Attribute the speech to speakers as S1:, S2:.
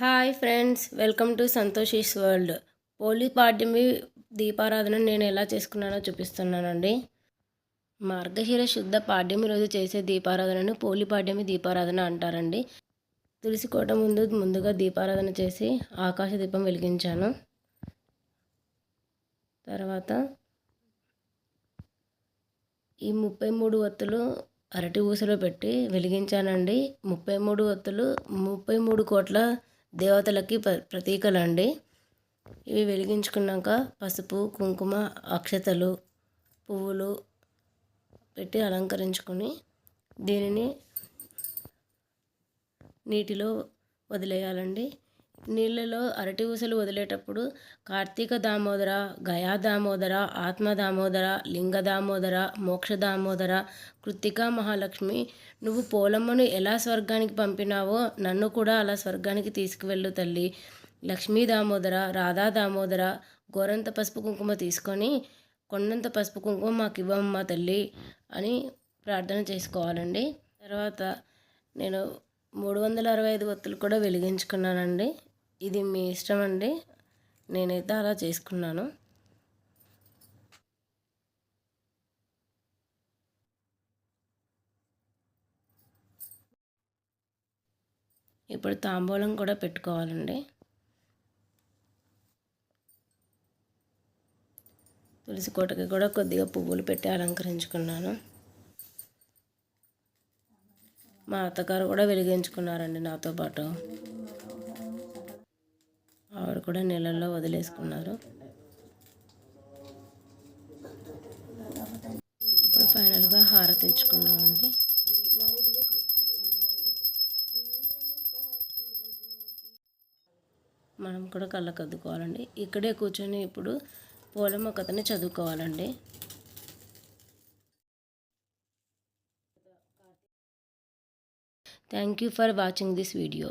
S1: Hi friends, welcome to Santoshi's world. పోలి పాడ్యమి దీపారాధన నేను ఎలా చేసుకున్నానో చూపిస్తున్నానండి. మార్గశిర శుద్ధ పాడ్యమి రోజు చేసే దీపారాధనను పోలి పాడ్యమి దీపారాధన అంటారండి. తులసి కోట ముందుగా దీపారాధన చేసి ఆకాశ దీపం వెలిగించాను. తర్వాత ఈ 33 ఒత్తులు అరటి ఊసలో పెట్టి వెలిగించానండి. 33 ఒత్తులు 33 కోట్ల దేవతలకి ప్రతీకలండి. ఇవి వెలిగించుకున్నాక పసుపు, కుంకుమ, అక్షతలు, పువ్వులు పెట్టి అలంకరించుకొని దీనిని నీటిలో వదిలేయాలండి. నీళ్ళలో అరటి ఊసలు వదిలేటప్పుడు కార్తీక దామోదర, గయా దామోదర, ఆత్మ దామోదర, లింగ దామోదర, మోక్ష దామోదర, కృత్తికా మహాలక్ష్మి, నువ్వు పోలమ్మను ఎలా స్వర్గానికి పంపినావో నన్ను కూడా అలా స్వర్గానికి తీసుకువెళ్ళు తల్లి. లక్ష్మీ దామోదర, రాధా దామోదర, గోరంత పసుపు కుంకుమ తీసుకొని కొండంత పసుపు కుంకుమ మాకు ఇవ్వమ్మా తల్లి అని ప్రార్థన చేసుకోవాలండి. తర్వాత నేను 365 ఒత్తులు కూడా వెలిగించుకున్నానండి. ఇది మీ ఇష్టం అండి, నేనైతే అలా చేసుకున్నాను. ఇప్పుడు తాంబూలం కూడా పెట్టుకోవాలండి. తులసి కోటకి కూడా కొద్దిగా పువ్వులు పెట్టి అలంకరించుకున్నాను. మా అత్తగారు కూడా వెలిగించుకున్నారండి నాతో పాటు. ఆవిడ కూడా నీళ్ళల్లో వదిలేసుకున్నారు. ఇప్పుడు ఫైనల్గా హారతి ఇచ్చుకున్నామండి. మనం కూడా కళ్ళకు అద్దుకోవాలండి. ఇక్కడే కూర్చొని ఇప్పుడు పోలమ్మ కథని చదువుకోవాలండి. Thank you for watching this video.